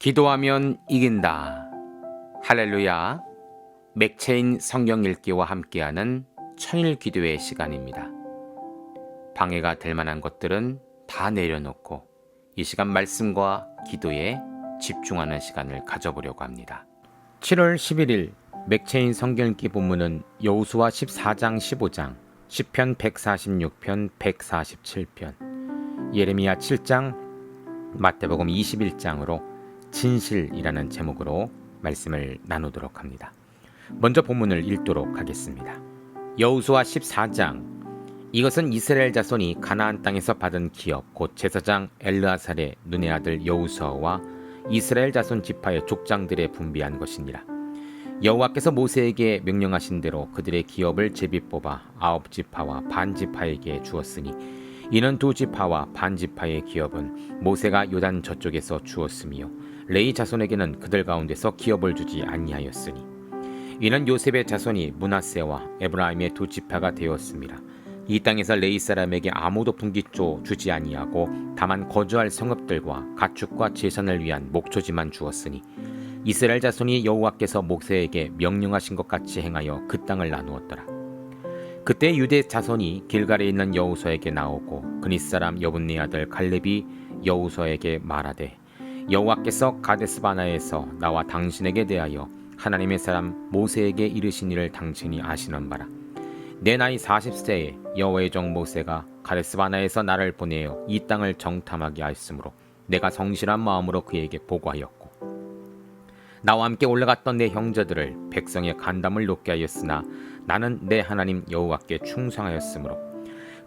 기도하면 이긴다. 할렐루야. 맥체인 성경 읽기와 함께하는 천일 기도의 시간입니다. 방해가 될 만한 것들은 다 내려놓고 이 시간 말씀과 기도에 집중하는 시간을 가져보려고 합니다. 7월 11일 맥체인 성경 읽기 본문은 여호수아 14장 15장, 시편 146편 147편, 예레미야 7장, 마태복음 21장으로 진실이라는 제목으로 말씀을 나누도록 합니다. 먼저 본문을 읽도록 하겠습니다. 여호수아 14장. 이것은 이스라엘 자손이 가나안 땅에서 받은 기업 곧 제사장 엘르아살의 눈의 아들 여호수아와 이스라엘 자손 지파의 족장들에 분비한 것이니라. 여호와께서 모세에게 명령하신 대로 그들의 기업을 제비 뽑아 9지파와 반지파에게 주었으니 이는 2지파와 반지파의 기업은 모세가 요단 저쪽에서 주었으며 레위 자손에게는 그들 가운데서 기업을 주지 아니하였으니 이는 요셉의 자손이 므낫세와 에브라임의 2지파가 되었습니다. 이 땅에서 레위 사람에게 아무도 분깃조 주지 아니하고 다만 거주할 성읍들과 가축과 제산을 위한 목초지만 주었으니 이스라엘 자손이 여호와께서 모세에게 명령하신 것 같이 행하여 그 땅을 나누었더라. 그때 유대 자손이 길갈에 있는 여호수아에게 나오고 그닛 사람 여분네 아들 갈렙이 여호수아에게 말하되 여호와께서 가데스바나에서 나와 당신에게 대하여 하나님의 사람 모세에게 이르신 일을 당신이 아시는 바라. 내 나이 40세에 여호와의 종 모세가 가데스바나에서 나를 보내어 이 땅을 정탐하게 하였으므로 내가 성실한 마음으로 그에게 보고하였고 나와 함께 올라갔던 내 형제들을 백성의 간담을 높게 하였으나 나는 내 하나님 여호와께 충성하였으므로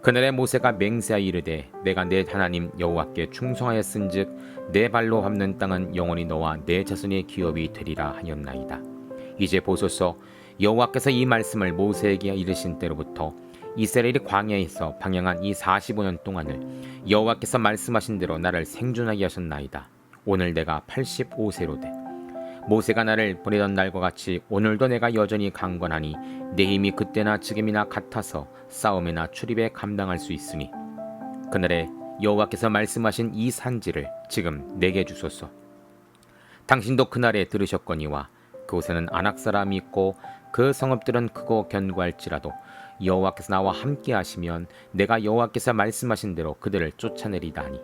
그날에 모세가 맹세하여 이르되 내가 내 하나님 여호와께 충성하였은즉 내 발로 밟는 땅은 영원히 너와 내 자손의 기업이 되리라 하였나이다. 이제 보소서 여호와께서 이 말씀을 모세에게 이르신 때로부터 이스라엘이 광야에서 방향한 이 45년 동안을 여호와께서 말씀하신 대로 나를 생존하게 하셨나이다. 오늘 내가 85세로 돼 모세가 나를 보내던 날과 같이 오늘도 내가 여전히 강건하니 내 힘이 그때나 지금이나 같아서 싸움이나 출입에 감당할 수 있으니 그날에 여호와께서 말씀하신 이 산지를 지금 내게 주소서. 당신도 그날에 들으셨거니와 그곳에는 아낙 사람이 있고 그 성읍들은 크고 견고할지라도 여호와께서 나와 함께 하시면 내가 여호와께서 말씀하신 대로 그들을 쫓아내리다 하니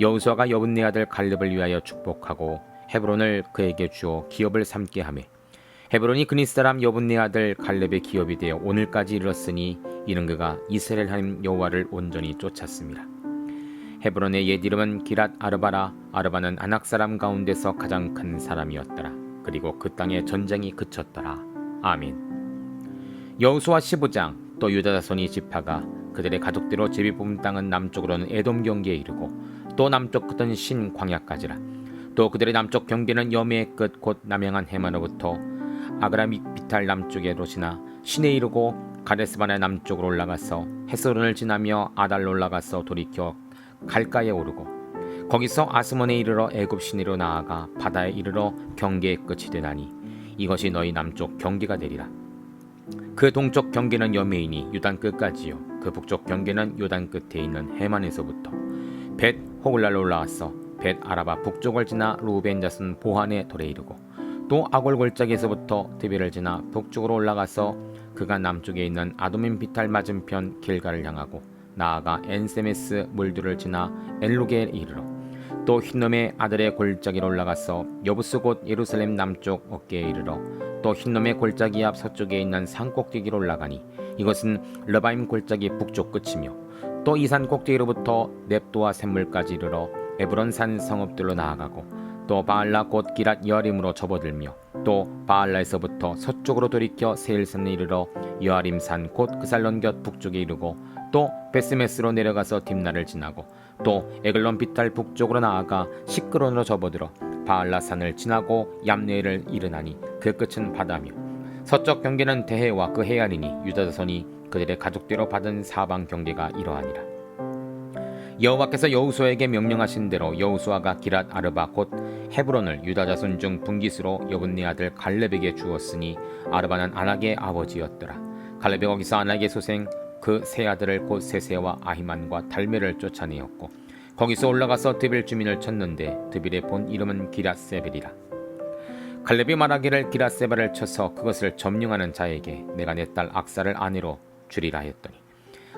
여호수아가 여분네 아들 갈렙을 위하여 축복하고 헤브론을 그에게 주어 기업을 삼게 하매 헤브론이 그닛 사람 여분네 아들 갈렙의 기업이 되어 오늘까지 이르렀으니 이는 그가 이스라엘 하나님 여호와를 온전히 쫓았습니다. 헤브론의 옛 이름은 기랏 아르바라. 아르바는 아낙 사람 가운데서 가장 큰 사람이었더라. 그리고 그 땅에 전쟁이 그쳤더라. 아멘. 여호수아 15장. 또 유다 자손이 지파가 그들의 가족대로 제비 뽑은 땅은 남쪽으로는 에돔 경계에 이르고 또 남쪽 끝은 신 광야까지라. 또 그들의 남쪽 경계는 여매의 끝 곧 남양한 해마로부터 아그라미비탈 남쪽으로 지나 신에 이르고 가데스바네 남쪽으로 올라가서 헤스론을 지나며 아달로 올라가서 돌이켜 갈가에 오르고 거기서 아스몬에 이르러 애굽 시내로 나아가 바다에 이르러 경계의 끝이 되나니 이것이 너희 남쪽 경계가 되리라. 그 동쪽 경계는 여매이니 유단 끝까지요. 그 북쪽 경계는 요단 끝에 있는 해만에서부터 벳 호글랄로 올라와서 벳 아라바 북쪽을 지나 루벤 자손 보한의 돌에 이르고 또 아골 골짜기에서부터 드베를 지나 북쪽으로 올라가서 그가 남쪽에 있는 아도민 비탈 맞은편 길가를 향하고 나아가 엔세메스 물들을 지나 엘루게에 이르러 또 흰놈의 아들의 골짜기로 올라가서 여부스 곧 예루살렘 남쪽 어깨에 이르러 또 흰놈의 골짜기 앞 서쪽에 있는 산 꼭대기로 올라가니 이것은 르바임 골짜기 북쪽 끝이며 또 이 산 꼭대기로부터 넵도와 샘물까지 이르러 에브론산 성읍들로 나아가고 또 바알라 곧 기랏 여아림으로 접어들며 또 바알라에서부터 서쪽으로 돌이켜 세일산에 이르러 여아림산 곧 그살론 곁 북쪽에 이르고 또 베스메스로 내려가서 딥나를 지나고 또 에글론 비탈 북쪽으로 나아가 시크론으로 접어들어 바알라산을 지나고 얌네를 이르나니 그 끝은 바다며 서쪽 경계는 대해와 그 해안이니 유다 자손이 그들의 가족대로 받은 사방 경계가 이러하니라. 여호와께서 여호수아에게 명령하신 대로 여호수아가 기랏 아르바 곧 헤브론을 유다 자손 중 분깃으로 여분네 아들 갈렙에게 주었으니 아르바는 아낙의 아버지였더라. 갈렙이 거기서 아낙의 소생 그 세 아들을 곧 세세와 아히만과 달메를 쫓아내었고 거기서 올라가서 드빌 주민을 쳤는데 드빌의 본 이름은 기랏세벨이라. 갈렙이 말하기를 기랏세벨을 쳐서 그것을 점령하는 자에게 내가 내 딸 악사를 아내로 주리라 했더니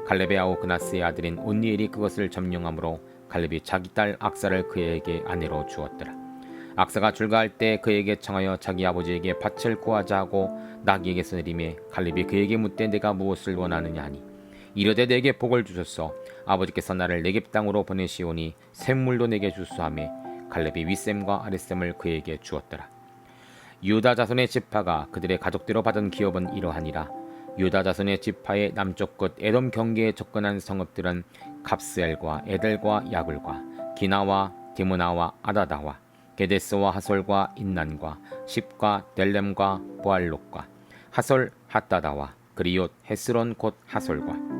갈렙의 아우 그나스의 아들인 온니엘이 그것을 점령함으로 갈렙이 자기 딸 악사를 그에게 아내로 주었더라. 악사가 출가할 때 그에게 청하여 자기 아버지에게 밭을 구하자 하고 나귀에게서 내림에 갈렙이 그에게 묻되 내가 무엇을 원하느냐 하니 이르되 내게 복을 주소서 아버지께서 나를 네겝 땅으로 보내시오니 샘물도 내게 주소하매 갈렙이 윗샘과 아랫샘을 그에게 주었더라. 유다 자손의 지파가 그들의 가족대로 받은 기업은 이러하니라. 유다 자손의 지파의 남쪽 끝 에돔 경계에 접근한 성읍들은 갑스엘과 에델과 야굴과 기나와 디무나와 아다다와 게데스와 하솔과 인난과 십과 델렘과 보알록과 하솔 핫다다와 그리옷 헤스론 곧 하솔과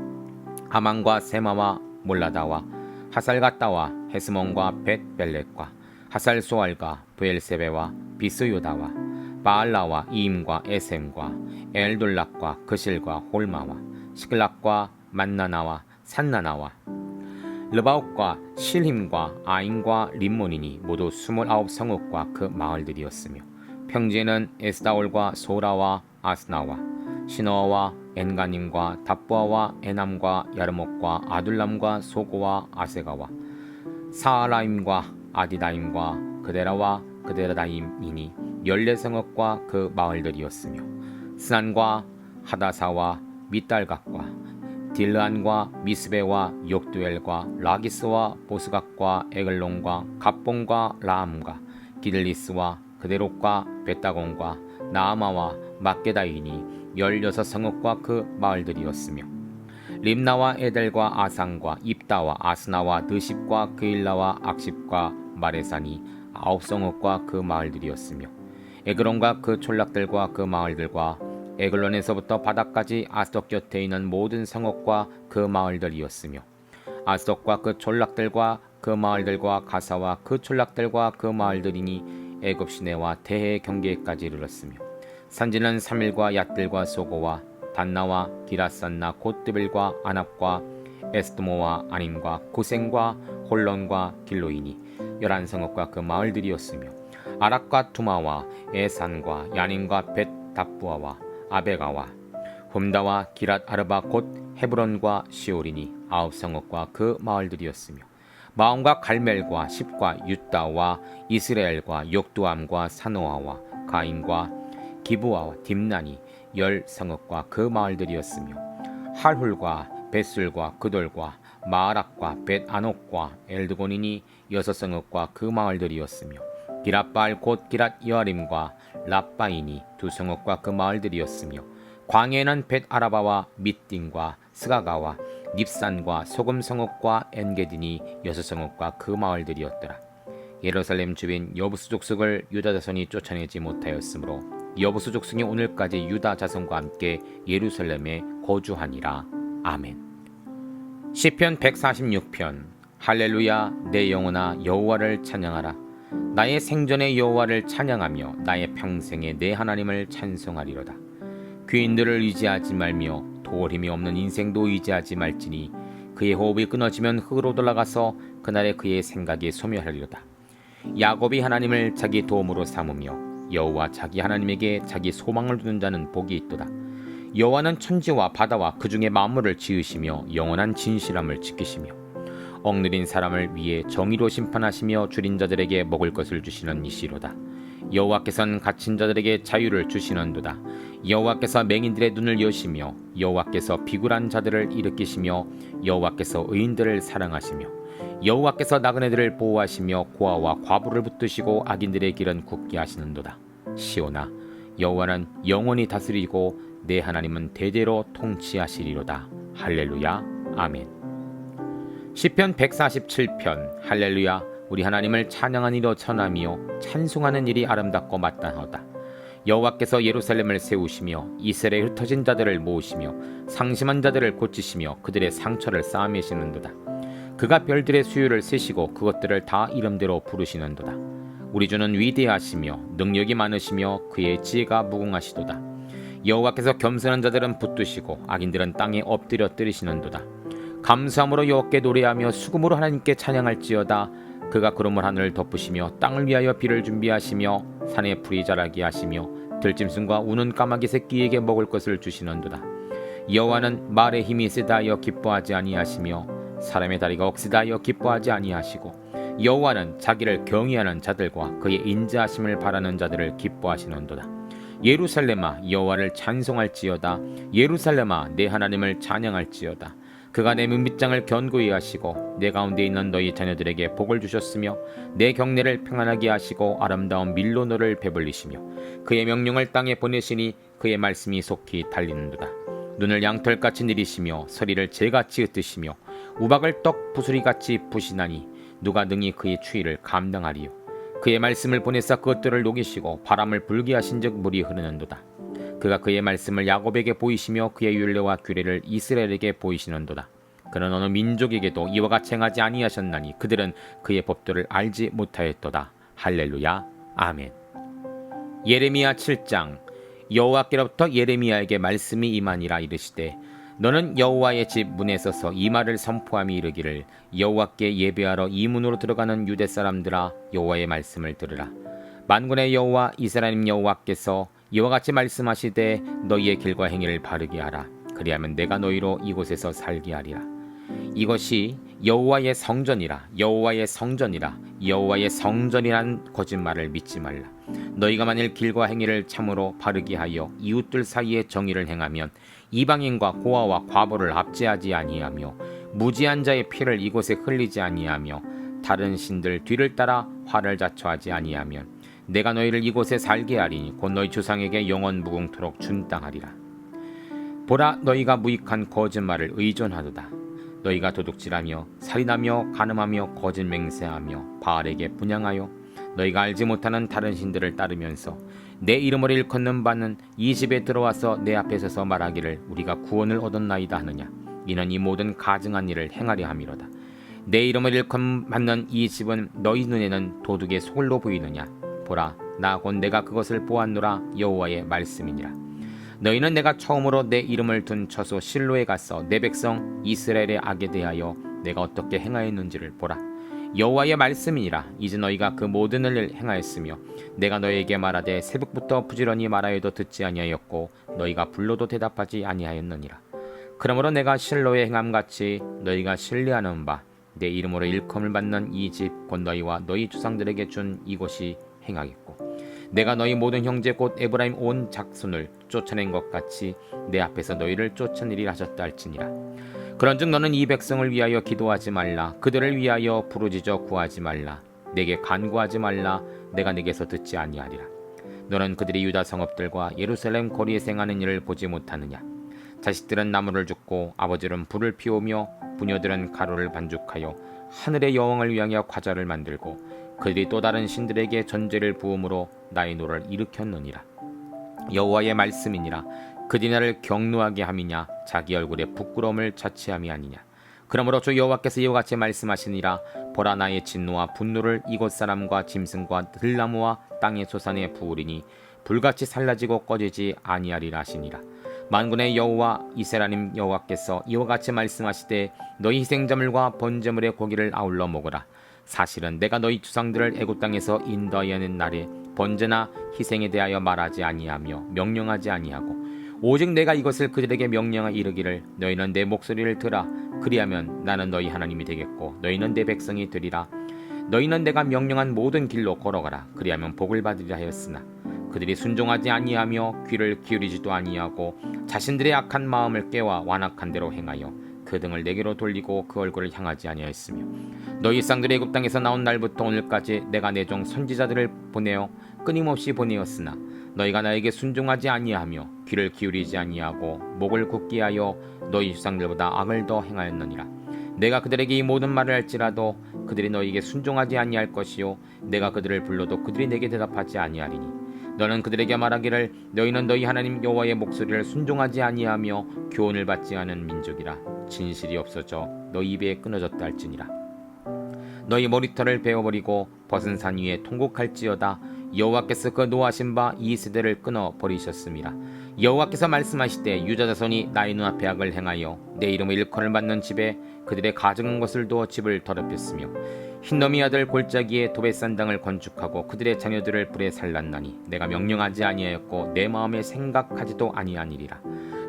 하만과 세마와 몰라다와 하살가따와 헤스몬과 벳벨렛과 하살소알과 브엘세베와 비스요다와 바알라와 이임과 에셈과 엘돌락과 그실과 홀마와 시글락과 만나나와 산나나와 르바옥과 실힘과 아인과 림몬이니 모두 29성읍과 그 마을들이었으며 평지에는 에스다올과 소라와 아스나와 시너와 엔가님과 답부아와 에남과 야르목과 아둘람과 소고와 아세가와 사라임과 아디다임과 그데라와 그데라다임이니 14성읍과 그 마을들이었으며 스난과 하다사와 밑달각과 딜르안과 미스베와 욕두엘과 라기스와 보스각과 에글론과 갑봉과 라함과 기들리스와 그데롯과 베다곤과 나아마와 막게다이니 16성읍과 그 마을들이었으며 림나와 에델과 아상과 입다와 아스나와 느십과 그일라와 악십과 마레산이 9성읍과 그 마을들이었으며 에그론과 그 촌락들과 그 마을들과 에글론에서부터 바다까지 아스돗 곁에 있는 모든 성읍과 그 마을들이었으며 아스돗과 그 촌락들과 그 마을들과 가사와 그 촌락들과 그 마을들이니 애굽 시내와 대해 경계까지 이르렀으며 산지는 사밀과 얏들과 소고와 단나와 기라산나 곧드빌과 아납과 에스드모와 아님과 고센과 홀론과 길로이니 11성읍과 그 마을들이었으며 아락과 투마와 에산과 야닌과 벳 답부아와 아베가와 훔다와 기랏 아르바 곧 헤브론과 시오리니 9성읍과 그 마을들이었으며 마온과 갈멜과 십과 유다와 이스라엘과 욕두암과 사노아와 가인과 기부아와 딥나니 10성읍과 그 마을들이었으며 할훌과 벳술과 그돌과 마아락과 벳아녹과 엘드곤이니 6성읍과 그 마을들이었으며 기랏바알 곧 기랏 여아림과 랍바이니 2성읍과 그 마을들이었으며 광해에는 벳아라바와 밑딘과 스가가와 닙산과 소금성읍과 엔게딘이 6성읍과 그 마을들이었더라. 예루살렘 주민 여부수 족속을 유다 자손이 쫓아내지 못하였으므로 여부수 족속이 오늘까지 유다 자손과 함께 예루살렘에 거주하니라. 아멘. 시편 146편. 할렐루야, 내 영혼아 여호와를 찬양하라. 나의 생전에 여호와를 찬양하며 나의 평생에 내 하나님을 찬송하리로다. 귀인들을 의지하지 말며 도울 힘이 없는 인생도 의지하지 말지니 그의 호흡이 끊어지면 흙으로 돌아가서 그날에 그의 생각이 소멸하리로다. 야곱이 하나님을 자기 도움으로 삼으며 여호와 자기 하나님에게 자기 소망을 두는 자는 복이 있도다. 여호와는 천지와 바다와 그 중에 만물을 지으시며 영원한 진실함을 지키시며 억누린 사람을 위해 정의로 심판하시며 줄인 자들에게 먹을 것을 주시는 이시로다. 여호와께서는 갇힌 자들에게 자유를 주시는도다. 여호와께서 맹인들의 눈을 여시며 여호와께서 비굴한 자들을 일으키시며 여호와께서 의인들을 사랑하시며 여호와께서 나그네들을 보호하시며 고아와 과부를 붙드시고 악인들의 길은 굳게 하시는도다. 시온아, 여호와는 영원히 다스리고 내 하나님은 대대로 통치하시리로다. 할렐루야, 아멘. 시편 147편. 할렐루야, 우리 하나님을 찬양하는 이로 전하며 찬송하는 일이 아름답고 마땅하다. 여호와께서 예루살렘을 세우시며 이스라엘에 흩어진 자들을 모으시며 상심한 자들을 고치시며 그들의 상처를 싸매시는도다. 그가 별들의 수요를 세시고 그것들을 다 이름대로 부르시는도다. 우리 주는 위대하시며 능력이 많으시며 그의 지혜가 무궁하시도다. 여호와께서 겸손한 자들은 붙드시고 악인들은 땅에 엎드려 뜨리시는도다. 감사함으로 여호와께 노래하며 수금으로 하나님께 찬양할지어다. 그가 구름을 하늘을 덮으시며 땅을 위하여 비를 준비하시며 산에 풀이 자라게 하시며 들짐승과 우는 까마귀 새끼에게 먹을 것을 주시는도다. 여호와는 말의 힘이 세다하여 기뻐하지 아니하시며 사람의 다리가 억세다하여 기뻐하지 아니하시고 여호와는 자기를 경외하는 자들과 그의 인자하심을 바라는 자들을 기뻐하시는도다. 예루살렘아 여호와를 찬송할지어다. 예루살렘아 내 하나님을 찬양할지어다. 그가 내 민빗장을 견고히 하시고 내 가운데 있는 너희 자녀들에게 복을 주셨으며 내 경내를 평안하게 하시고 아름다운 밀로 너를 배불리시며 그의 명령을 땅에 보내시니 그의 말씀이 속히 달리는도다. 눈을 양털같이 내리시며 서리를 재같이 흩으시며 우박을 떡 부수리같이 부시나니 누가 능히 그의 추위를 감당하리요. 그의 말씀을 보내사 그것들을 녹이시고 바람을 불게 하신즉 물이 흐르는도다. 그가 그의 말씀을 야곱에게 보이시며 그의 율례와 규례를 이스라엘에게 보이시는도다. 그는 어느 민족에게도 이와 같이 행하지 아니하셨나니 그들은 그의 법도를 알지 못하였도다. 할렐루야. 아멘. 예레미야 7장. 여호와께로부터 예레미야에게 말씀이 임하니라. 이르시되 너는 여호와의 집 문에 서서 이 말을 선포함이 이르기를 여호와께 예배하러 이 문으로 들어가는 유대 사람들아 여호와의 말씀을 들으라. 만군의 여호와 이스라엘 여호와께서 이와 같이 말씀하시되 너희의 길과 행위를 바르게 하라. 그리하면 내가 너희로 이곳에서 살게 하리라. 이것이 여호와의 성전이라. 여호와의 성전이라. 여호와의 성전이란 거짓말을 믿지 말라. 너희가 만일 길과 행위를 참으로 바르게 하여 이웃들 사이에 정의를 행하면 이방인과 고아와 과부를 압제하지 아니하며 무지한 자의 피를 이곳에 흘리지 아니하며 다른 신들 뒤를 따라 화를 자초하지 아니하면 내가 너희를 이곳에 살게 하리니 곧 너희 조상에게 영원 무궁토록 준땅하리라. 보라 너희가 무익한 거짓말을 의존하도다. 너희가 도둑질하며 살인하며 간음하며 거짓 맹세하며 바알에게 분향하여 너희가 알지 못하는 다른 신들을 따르면서 내 이름을 일컫는 바는 이 집에 들어와서 내 앞에 서서 말하기를 우리가 구원을 얻었나이다 하느냐. 이는 이 모든 가증한 일을 행하려 함이로다. 내 이름을 일컫는 이 집은 너희 눈에는 도둑의 소굴로 보이느냐. 보라 나 곧 내가 그것을 보았노라. 여호와의 말씀이니라. 너희는 내가 처음으로 내 이름을 둔 처소 실로에 가서 내 백성 이스라엘의 악에 대하여 내가 어떻게 행하였는지를 보라. 여호와의 말씀이니라. 이제 너희가 그 모든 일을 행하였으며 내가 너희에게 말하되 새벽부터 부지런히 말하여도 듣지 아니하였고 너희가 불러도 대답하지 아니하였느니라. 그러므로 내가 실로에 행함같이 너희가 신뢰하는 바 내 이름으로 일컬음을 받는 이 집 곧 너희와 너희 조상들에게 준 이곳이 행하겠고 내가 너희 모든 형제 곧 에브라임 온 작손을 쫓아낸 것 같이 내 앞에서 너희를 쫓아내리라 하셨다 할지니라. 그런즉 너는 이 백성을 위하여 기도하지 말라. 그들을 위하여 부르짖어 구하지 말라. 내게 간구하지 말라. 내가 내게서 듣지 아니하리라. 너는 그들이 유다 성읍들과 예루살렘 거리에 행하는 일을 보지 못하느냐. 자식들은 나무를 줍고 아버지는 불을 피우며 부녀들은 가루를 반죽하여 하늘의 여왕을 위하여 과자를 만들고 그들이 또 다른 신들에게 전제를 부음으로 나의 노를 일으켰느니라. 여호와의 말씀이니라. 그들이 나를 경노하게 함이냐 자기 얼굴에 부끄러움을 자취함이 아니냐. 그러므로 주 여호와께서 이와 같이 말씀하시니라. 보라 나의 진노와 분노를 이곳 사람과 짐승과 들나무와 땅의 소산에 부으리니 불같이 살라지고 꺼지지 아니하리라 하시니라. 만군의 여호와 이스라엘 여호와께서 이와 같이 말씀하시되 너희 희생제물과 번제물의 고기를 아울러 먹으라. 사실은 내가 너희 주상들을 애굽 땅에서 인도하여낸 날에 번제나 희생에 대하여 말하지 아니하며 명령하지 아니하고 오직 내가 이것을 그들에게 명령하여 이르기를 너희는 내 목소리를 들으라. 그리하면 나는 너희 하나님이 되겠고 너희는 내 백성이 되리라. 너희는 내가 명령한 모든 길로 걸어가라. 그리하면 복을 받으리라 하였으나 그들이 순종하지 아니하며 귀를 기울이지도 아니하고 자신들의 악한 마음을 깨와 완악한 대로 행하여 그 등을 내게로 돌리고 그 얼굴을 향하지 아니하였으며 너희 일상들의 애굽 땅에서 나온 날부터 오늘까지 내가 내 종 선지자들을 보내어 끊임없이 보내었으나 너희가 나에게 순종하지 아니하며 귀를 기울이지 아니하고 목을 굳게 하여 너희 주상들보다 악을 더 행하였느니라. 내가 그들에게 이 모든 말을 할지라도 그들이 너희에게 순종하지 아니할 것이요 내가 그들을 불러도 그들이 내게 대답하지 아니하리니 너는 그들에게 말하기를 너희는 너희 하나님 여호와의 목소리를 순종하지 아니하며 교훈을 받지 않은 민족이라. 진실이 없어져 너희 입에 끊어졌다 할지니라. 너희 머리털을 베어버리고 벗은 산 위에 통곡할지어다. 여호와께서 그 노하신 바 이 세대를 끊어 버리셨습니다. 여호와께서 말씀하시되 유다 자손이 나의 눈앞에 악을 행하여 내 이름의 일컬을 받는 집에 그들의 가증한 것을 두어 집을 더럽혔으며 흰놈이 아들 골짜기에 도벳산당을 건축하고 그들의 자녀들을 불에 살랐나니 내가 명령하지 아니하였고 내 마음에 생각하지도 아니하니리라.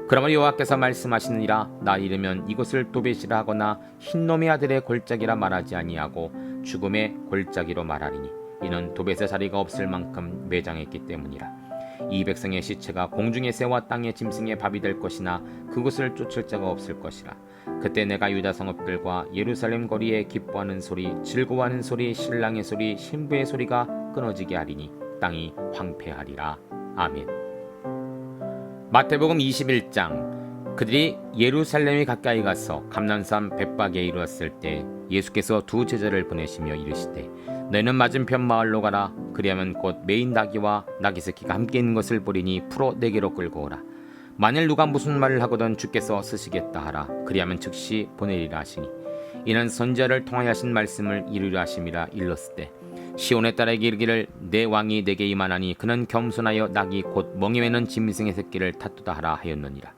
그러므로 여호와께서 말씀하시느니라. 나 이르면 이곳을 도벳이라 하거나 흰놈의 아들의 골짜기라 말하지 아니하고 죽음의 골짜기로 말하리니 이는 도벳의 자리가 없을 만큼 매장했기 때문이라. 이 백성의 시체가 공중의 새와 땅의 짐승의 밥이 될 것이나 그곳을 쫓을 자가 없을 것이라. 그때 내가 유다 성읍들과 예루살렘 거리에 기뻐하는 소리, 즐거워하는 소리, 신랑의 소리, 신부의 소리가 끊어지게 하리니 땅이 황폐하리라. 아멘. 마태복음 21장. 그들이 예루살렘에 가까이 가서 감람산 벳박에 이르렀을 때 예수께서 두 제자를 보내시며 이르시되 너희는 맞은편 마을로 가라. 그리하면 곧 매인 나귀와 나귀 새끼가 함께 있는 것을 보리니 풀어 내게로 끌고 오라. 만일 누가 무슨 말을 하거든 주께서 쓰시겠다 하라. 그리하면 즉시 보내리라 하시니 이는 선지자를 통하여 하신 말씀을 이루려 하심이라. 일렀을 때 시온의 딸에게 이르기를 내 왕이 내게 임하나니 그는 겸손하여 나귀 곧 멍에 매는 짐승의 새끼를 탓도다 하라 하였느니라.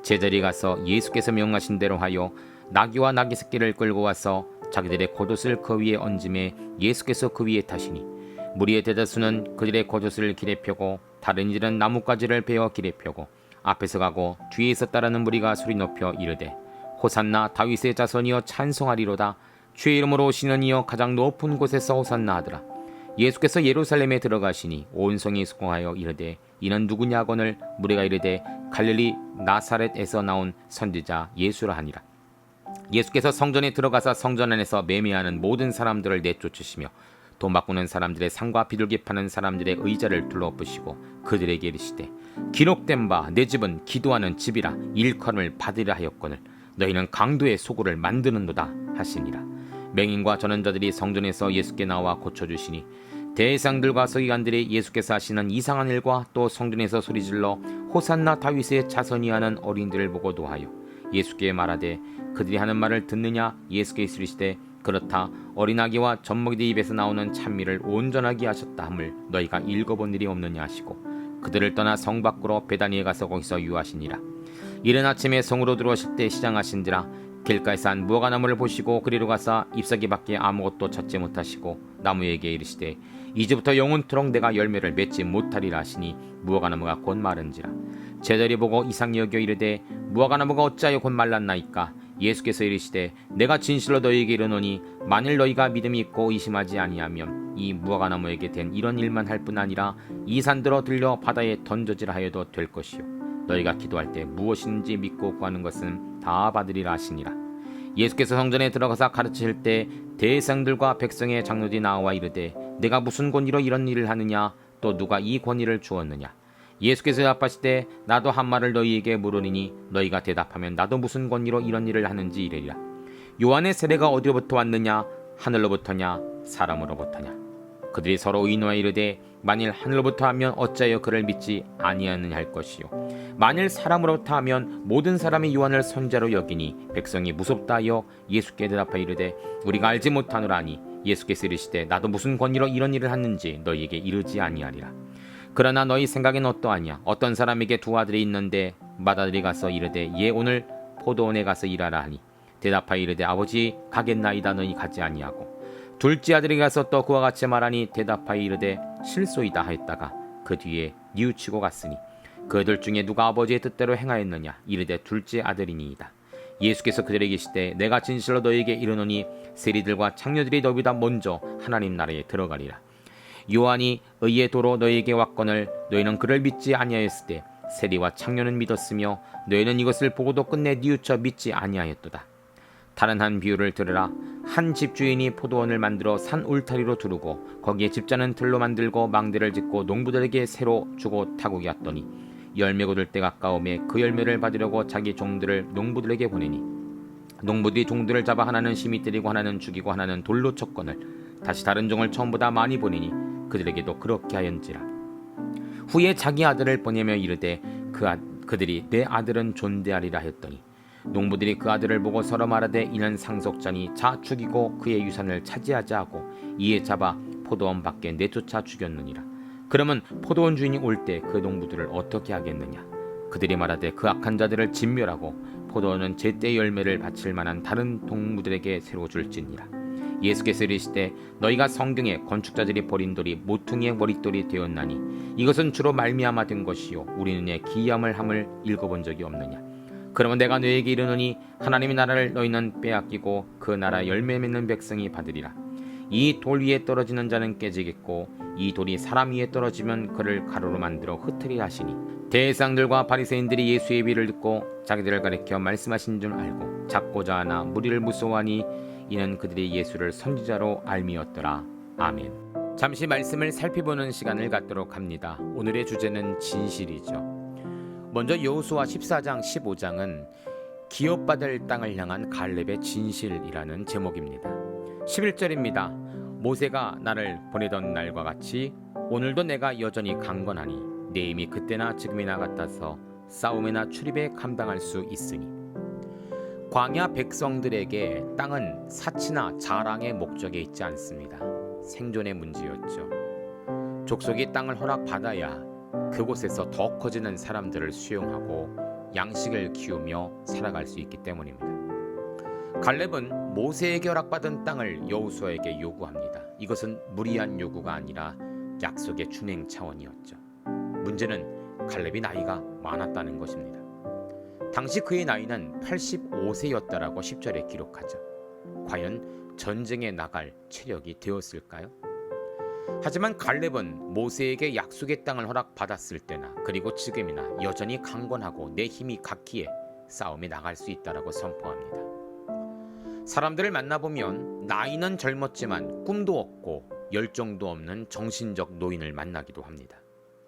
제자들이 가서 예수께서 명하신 대로 하여 나귀와 나귀 새끼를 끌고 와서 자기들의 겉옷을 그 위에 얹음에 예수께서 그 위에 타시니 무리의 대다수는 그들의 겉옷을 길에 펴고 다른 이들은 나뭇가지를 베어 길에 펴고 앞에서 가고 뒤에서 따르는 무리가 소리 높여 이르되 호산나 다윗의 자손이여 찬송하리로다. 주의 이름으로 오시는 이여 가장 높은 곳에서 호산나 하더라. 예수께서 예루살렘에 들어가시니 온 성이 수고하여 이르되 이는 누구냐거늘 무리가 이르되 갈릴리 나사렛에서 나온 선지자 예수라 하니라. 예수께서 성전에 들어가사 성전 안에서 매매하는 모든 사람들을 내쫓으시며 돈 바꾸는 사람들의 상과 비둘기 파는 사람들의 의자를 둘러부시고 그들에게 이르시되 기록된 바 내 집은 기도하는 집이라 일컬음을 받으리라 하였거늘 너희는 강도의 소굴을 만드는도다 하시니라. 맹인과 전원자들이 성전에서 예수께 나와 고쳐주시니 대상들과 서기관들이 예수께서 하시는 이상한 일과 또 성전에서 소리질러 호산나 다윗의 자손이 하는 어린이들을 보고 노하여 예수께 말하되 그들이 하는 말을 듣느냐. 예수께서 이르시되 그렇다. 어린아기와 젖먹이들 입에서 나오는 찬미를 온전하게 하셨다 함을 너희가 읽어본 일이 없느냐 하시고 그들을 떠나 성 밖으로 베다니에 가서 거기서 유하시니라. 이른 아침에 성으로 들어오실 때 시장하신지라. 길가에서 한 무화과나무를 보시고 그리로 가서 잎사귀 밖에 아무것도 찾지 못하시고 나무에게 이르시되 이제부터 영원토록 내가 열매를 맺지 못하리라 하시니 무화과나무가 곧 마른지라. 제자들이 보고 이상히 여겨 이르되 무화과나무가 어찌하여 곧 말랐나이까. 예수께서 이르시되 내가 진실로 너희에게 이르노니 만일 너희가 믿음이 있고 의심하지 아니하면 이 무화과나무에게 된 이런 일만 할 뿐 아니라 이 산들어 들려 바다에 던져지라 하여도 될 것이요 너희가 기도할 때 무엇인지 믿고 구하는 것은 다 받으리라 하시니라. 예수께서 성전에 들어가서 가르치실 때 대상들과 백성의 장로들이 나와 이르되 내가 무슨 권위로 이런 일을 하느냐. 또 누가 이 권위를 주었느냐. 예수께서 대답하시되 나도 한 말을 너희에게 물으리니 너희가 대답하면 나도 무슨 권위로 이런 일을 하는지 이르리라. 요한의 세례가 어디로부터 왔느냐. 하늘로부터냐 사람으로부터냐. 그들이 서로 의논하여 이르되 만일 하늘로부터 하면 어찌하여 그를 믿지 아니하느냐 할 것이요 만일 사람으로부터 하면 모든 사람이 요한을 선지자로 여기니 백성이 무섭다 하여 예수께 대답하여 이르되 우리가 알지 못하노라 하니 예수께서 이르시되 나도 무슨 권위로 이런 일을 하는지 너희에게 이르지 아니하리라. 그러나 너희 생각엔 어떠하냐. 어떤 사람에게 두 아들이 있는데 맏아들이 가서 이르되 얘 오늘 포도원에 가서 일하라 하니 대답하여 이르되 아버지 가겠나이다. 너희 가지 아니하고 둘째 아들이 가서 또 그와 같이 말하니 대답하여 이르되 실소이다 하였다가 그 뒤에 뉘우치고 갔으니 그들 중에 누가 아버지의 뜻대로 행하였느냐. 이르되 둘째 아들이니이다. 예수께서 그들에게 이르시되 내가 진실로 너희에게 이르노니 세리들과 창녀들이 너희보다 먼저 하나님 나라에 들어가리라. 요한이 의의 도로 너희에게 왔거늘 너희는 그를 믿지 아니하였을 때 세리와 창녀는 믿었으며 너희는 이것을 보고도 끝내 뉘우쳐 믿지 아니하였도다. 다른 한 비유를 들으라. 한 집주인이 포도원을 만들어 산 울타리로 두르고 거기에 집자는 들로 만들고 망대를 짓고 농부들에게 새로 주고 타국이 왔더니 열매 거둘 때 가까움에 그 열매를 받으려고 자기 종들을 농부들에게 보내니 농부들이 종들을 잡아 하나는 심히 때리고 하나는 죽이고 하나는 돌로 쳤거늘 다시 다른 종을 처음보다 많이 보내니 그들에게도 그렇게 하였지라. 후에 자기 아들을 보내며 이르되 그들이 내 아들은 존대하리라 했더니 농부들이 그 아들을 보고 서로 말하되 이는 상속자니 자 죽이고 그의 유산을 차지하자 하고 이에 잡아 포도원 밖에 내쫓아 죽였느니라. 그러면 포도원 주인이 올 때 그 농부들을 어떻게 하겠느냐? 그들이 말하되 그 악한 자들을 진멸하고 포도원은 제때 열매를 바칠 만한 다른 동무들에게 새로 줄지니라. 예수께서 이르시되 너희가 성경에 건축자들이 버린 돌이 모퉁이의 머릿돌이 되었나니 이것은 주로 말미암아 된 것이요 우리 눈에 기이함을 함을 읽어본 적이 없느냐. 그러면 내가 너희에게 이르노니 하나님의 나라를 너희는 빼앗기고 그 나라 열매 맺는 백성이 받으리라. 이 돌 위에 떨어지는 자는 깨지겠고 이 돌이 사람 위에 떨어지면 그를 가루로 만들어 흩으리라 하시니 대상들과 바리새인들이 예수의 비를 듣고 자기들을 가리켜 말씀하신 줄 알고 잡고자 하나 무리를 무서워하니 이는 그들이 예수를 선지자로 알미었더라. 아멘. 잠시 말씀을 살펴보는 시간을 갖도록 합니다. 오늘의 주제는 진실이죠. 먼저 여호수아 14장 15장은 기업받을 땅을 향한 갈렙의 진실이라는 제목입니다. 11절입니다. 모세가 나를 보내던 날과 같이 오늘도 내가 여전히 강건하니 내 힘이 그때나 지금이나 같아서 싸움이나 출입에 감당할 수 있으니. 광야 백성들에게 땅은 사치나 자랑의 목적에 있지 않습니다. 생존의 문제였죠. 족속이 땅을 허락받아야 그곳에서 더 커지는 사람들을 수용하고 양식을 키우며 살아갈 수 있기 때문입니다. 갈렙은 모세에게 허락받은 땅을 여호수아에게 요구합니다. 이것은 무리한 요구가 아니라 약속의 준행 차원이었죠. 문제는 갈렙이 나이가 많았다는 것입니다. 당시 그의 나이는 85세였다라고 10절에 기록하죠. 과연 전쟁에 나갈 체력이 되었을까요? 하지만 갈렙은 모세에게 약속의 땅을 허락받았을 때나 그리고 지금이나 여전히 강건하고 내 힘이 같기에 싸움에 나갈 수 있다라고 선포합니다. 사람들을 만나보면 나이는 젊었지만 꿈도 없고 열정도 없는 정신적 노인을 만나기도 합니다.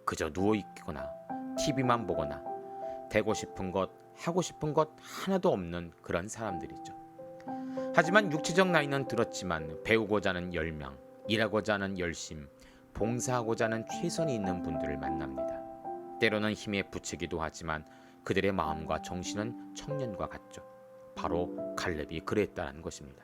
그저 누워있거나 TV만 보거나 되고 싶은 것, 하고 싶은 것 하나도 없는 그런 사람들이죠. 하지만 육체적 나이는 들었지만 배우고자 하는 열망, 일하고자 하는 열심, 봉사하고자 하는 최선이 있는 분들을 만납니다. 때로는 힘에 부치기도 하지만 그들의 마음과 정신은 청년과 같죠. 바로 갈렙이 그랬다는 것입니다.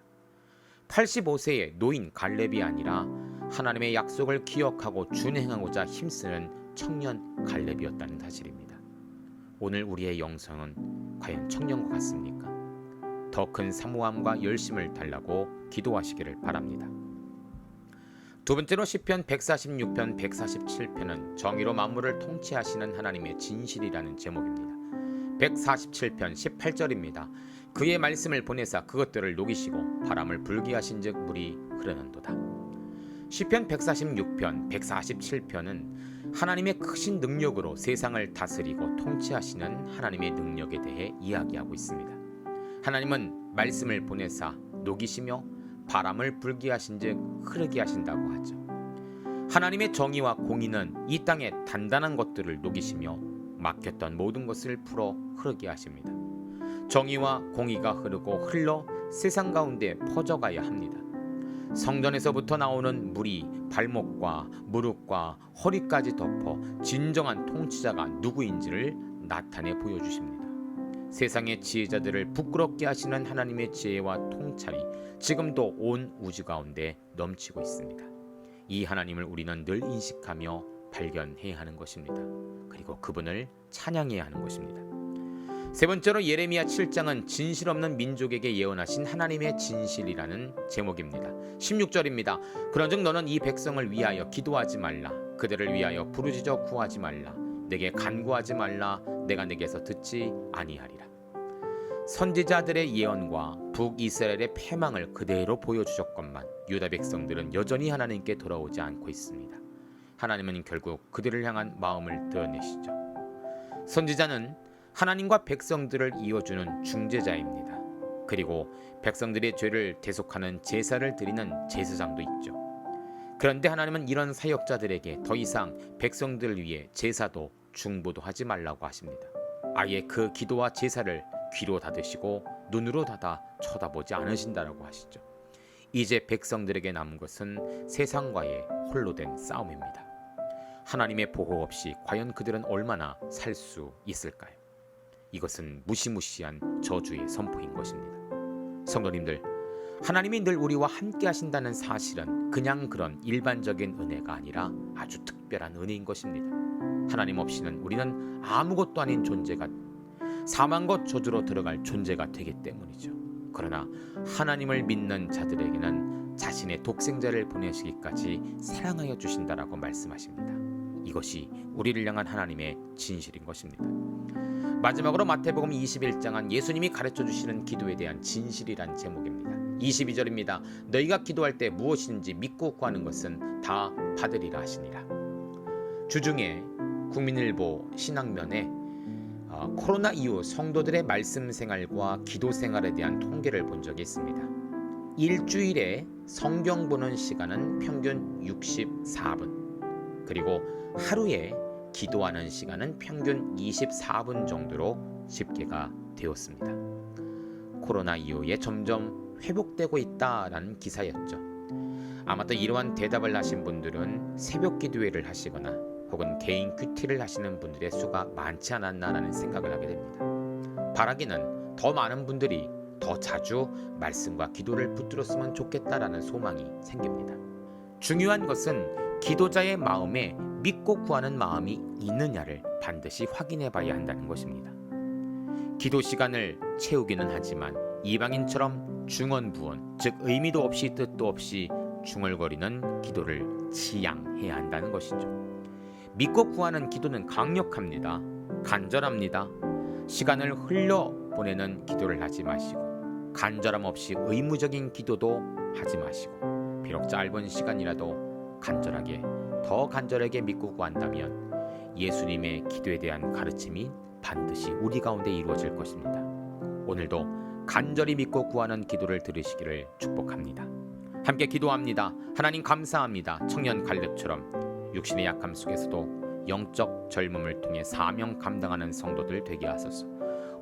85세의 노인 갈렙이 아니라 하나님의 약속을 기억하고 준행하고자 힘쓰는 청년 갈렙이었다는 사실입니다. 오늘 우리의 영성은 과연 청년과 같습니까? 더 큰 사모함과 열심을 달라고 기도하시기를 바랍니다. 두 번째로 시편 146편 147편은 정의로 만물을 통치하시는 하나님의 진실이라는 제목입니다. 147편 18절입니다. 그의 말씀을 보내사 그것들을 녹이시고 바람을 불게 하신즉 물이 흐르는도다. 시편 146편 147편은 하나님의 크신 능력으로 세상을 다스리고 통치하시는 하나님의 능력에 대해 이야기하고 있습니다. 하나님은 말씀을 보내사 녹이시며 바람을 불게 하신즉 흐르게 하신다고 하죠. 하나님의 정의와 공의는 이 땅의 단단한 것들을 녹이시며 막혔던 모든 것을 풀어 흐르게 하십니다. 정의와 공의가 흐르고 흘러 세상 가운데 퍼져가야 합니다. 성전에서부터 나오는 물이 발목과 무릎과 허리까지 덮어 진정한 통치자가 누구인지를 나타내 보여주십니다. 세상의 지혜자들을 부끄럽게 하시는 하나님의 지혜와 통찰이 지금도 온 우주 가운데 넘치고 있습니다. 이 하나님을 우리는 늘 인식하며 발견해야 하는 것입니다. 그리고 그분을 찬양해야 하는 것입니다. 세 번째로 예레미야 7장은 진실 없는 민족에게 예언하신 하나님의 진실이라는 제목입니다. 16절입니다. 그런즉 너는 이 백성을 위하여 기도하지 말라. 그들을 위하여 부르짖어 구하지 말라. 내게 간구하지 말라. 내가 내게서 듣지 아니하리라. 선지자들의 예언과 북이스라엘의 패망을 그대로 보여주셨건만 유다 백성들은 여전히 하나님께 돌아오지 않고 있습니다. 하나님은 결국 그들을 향한 마음을 드러내시죠. 선지자는 하나님과 백성들을 이어주는 중재자입니다. 그리고 백성들의 죄를 대속하는 제사를 드리는 제사장도 있죠. 그런데 하나님은 이런 사역자들에게 더 이상 백성들을 위해 제사도 중보도 하지 말라고 하십니다. 아예 그 기도와 제사를 귀로 닫으시고 눈으로 닫아 쳐다보지 않으신다라고 하시죠. 이제 백성들에게 남은 것은 세상과의 홀로 된 싸움입니다. 하나님의 보호 없이 과연 그들은 얼마나 살 수 있을까요? 이것은 무시무시한 저주의 선포인 것입니다. 성도님들, 하나님이 늘 우리와 함께 하신다는 사실은 그냥 그런 일반적인 은혜가 아니라 아주 특별한 은혜인 것입니다. 하나님 없이는 우리는 아무것도 아닌 존재가, 사망과 저주로 들어갈 존재가 되기 때문이죠. 그러나 하나님을 믿는 자들에게는 자신의 독생자를 보내시기까지 사랑하여 주신다라고 말씀하십니다. 이것이 우리를 향한 하나님의 진실인 것입니다. 마지막으로 마태복음 21장은 예수님이 가르쳐 주시는 기도에 대한 진실이란 제목입니다. 22절입니다. 너희가 기도할 때 무엇인지 믿고 구하는 것은 다 받으리라 하시니라. 주중에 국민일보 신학면에 코로나 이후 성도들의 말씀 생활과 기도 생활에 대한 통계를 본 적이 있습니다. 일주일에 성경 보는 시간은 평균 64분, 그리고 하루에 기도하는 시간은 평균 24분 정도로 집계가 되었습니다. 코로나 이후에 점점 회복되고 있다라는 기사였죠. 아마도 이러한 대답을 하신 분들은 새벽 기도회를 하시거나 혹은 개인 큐티를 하시는 분들의 수가 많지 않았나라는 생각을 하게 됩니다. 바라기는 더 많은 분들이 더 자주 말씀과 기도를 붙들었으면 좋겠다라는 소망이 생깁니다. 중요한 것은 기도자의 마음에 믿고 구하는 마음이 있느냐를 반드시 확인해 봐야 한다는 것입니다. 기도 시간을 채우기는 하지만 이방인처럼 중언부언, 즉 의미도 없이 뜻도 없이 중얼거리는 기도를 지양해야 한다는 것이죠. 믿고 구하는 기도는 강력합니다. 간절합니다. 시간을 흘려보내는 기도를 하지 마시고, 간절함 없이 의무적인 기도도 하지 마시고, 비록 짧은 시간이라도 간절하게, 더 간절하게 믿고 구한다면 예수님의 기도에 대한 가르침이 반드시 우리 가운데 이루어질 것입니다. 오늘도 간절히 믿고 구하는 기도를 들으시기를 축복합니다. 함께 기도합니다. 하나님 감사합니다. 청년 갈렙처럼 육신의 약함 속에서도 영적 젊음을 통해 사명 감당하는 성도들 되게 하소서.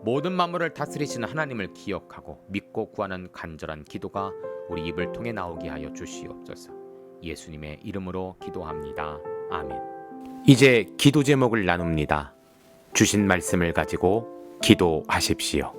모든 만물을 다스리시는 하나님을 기억하고 믿고 구하는 간절한 기도가 우리 입을 통해 나오게 하여 주시옵소서. 예수님의 이름으로 기도합니다. 아멘. 이제 기도 제목을 나눕니다. 주신 말씀을 가지고 기도하십시오.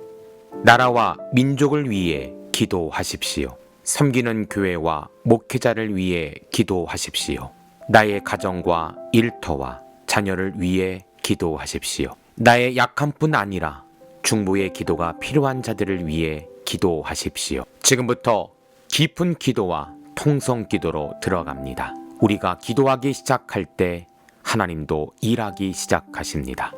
나라와 민족을 위해 기도하십시오. 섬기는 교회와 목회자를 위해 기도하십시오. 나의 가정과 일터와 자녀를 위해 기도하십시오. 나의 약함뿐 아니라 중보의 기도가 필요한 자들을 위해 기도하십시오. 지금부터 깊은 기도와 통성 기도로 들어갑니다. 우리가 기도하기 시작할 때 하나님도 일하기 시작하십니다.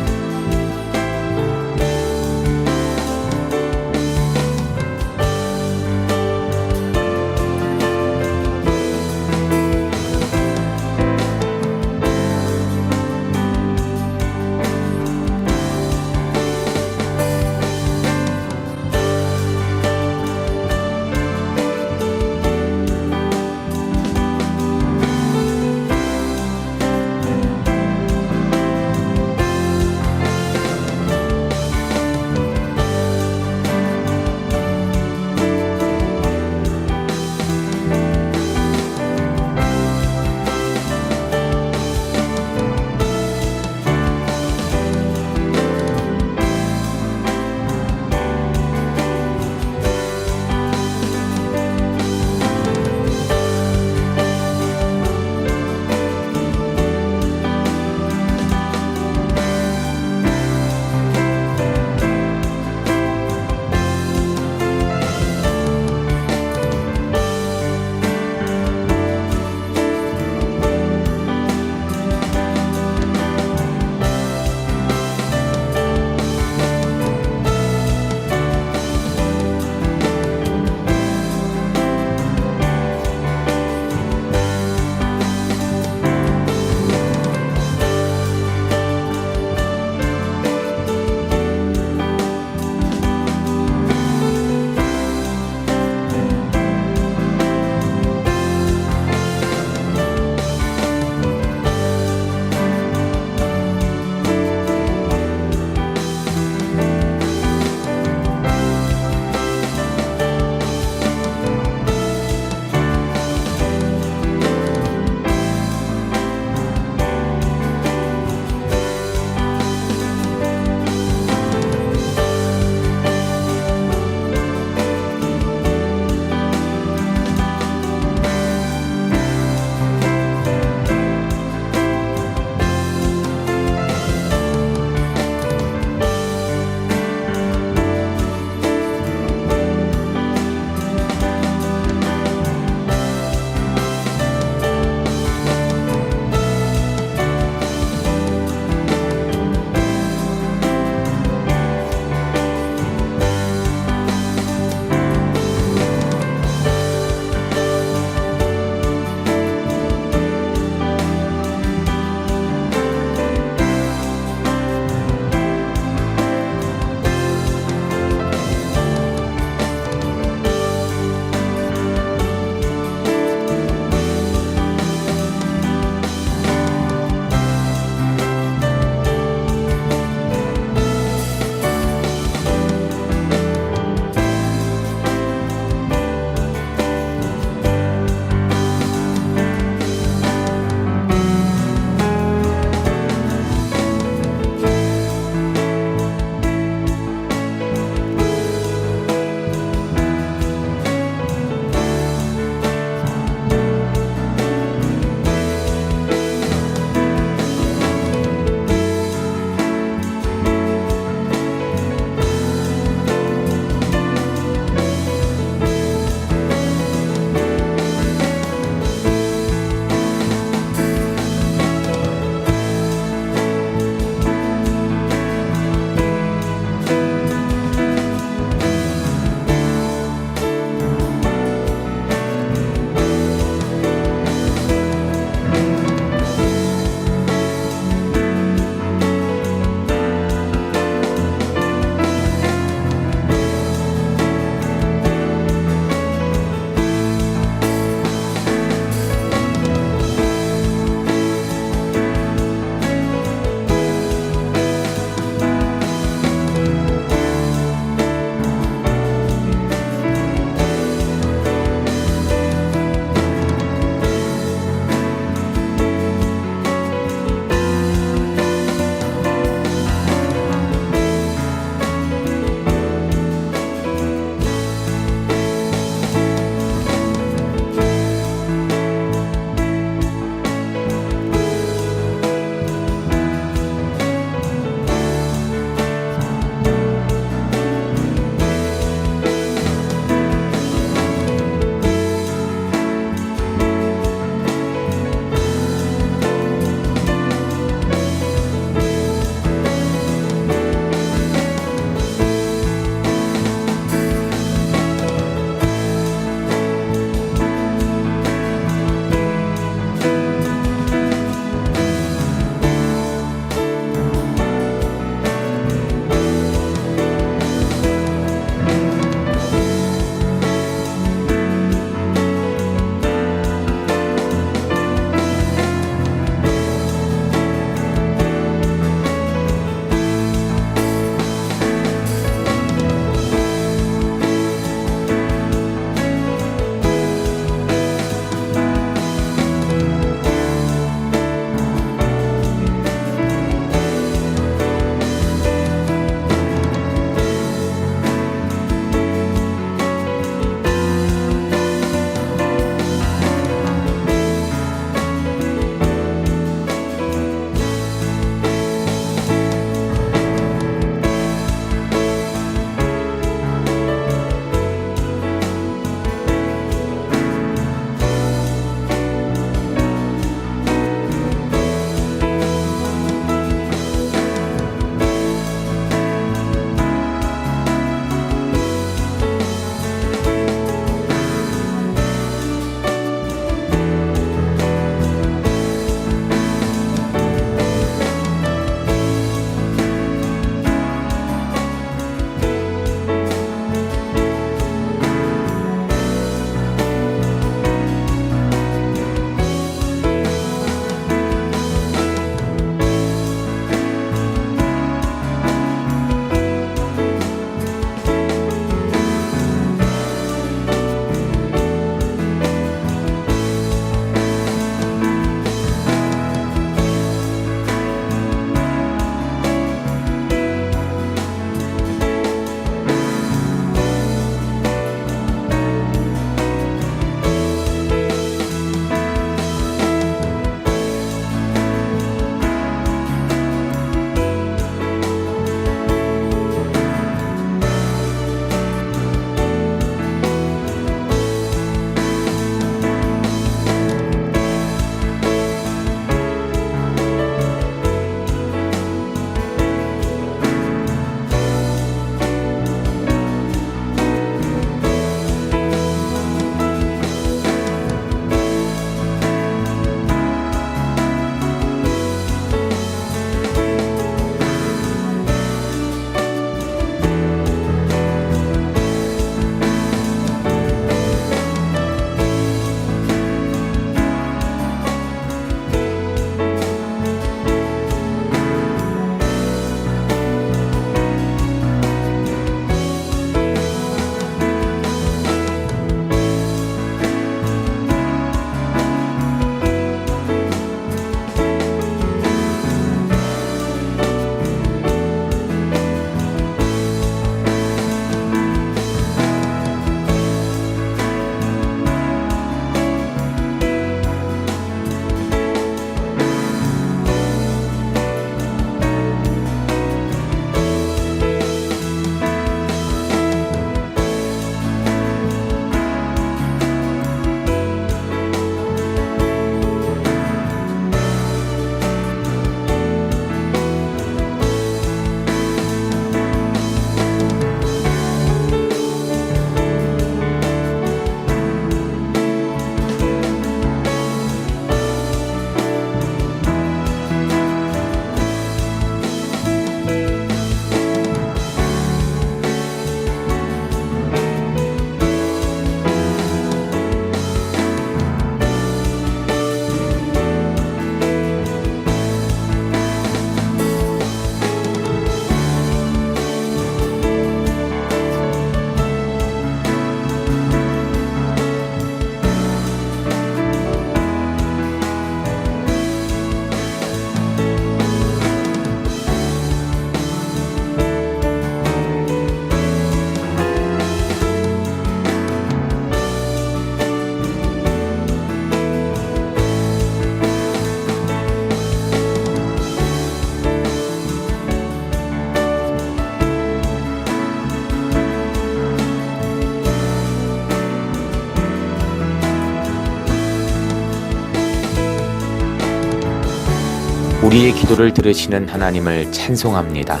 우리의 기도를 들으시는 하나님을 찬송합니다.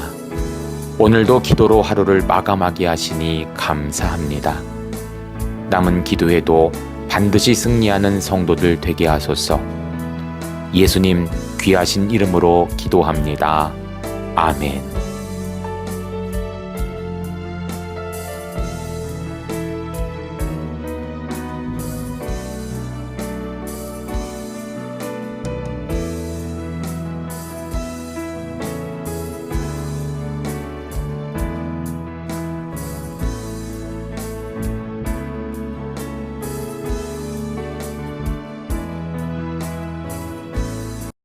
오늘도 기도로 하루를 마감하게 하시니 감사합니다. 남은 기도에도 반드시 승리하는 성도들 되게 하소서. 예수님 귀하신 이름으로 기도합니다. 아멘.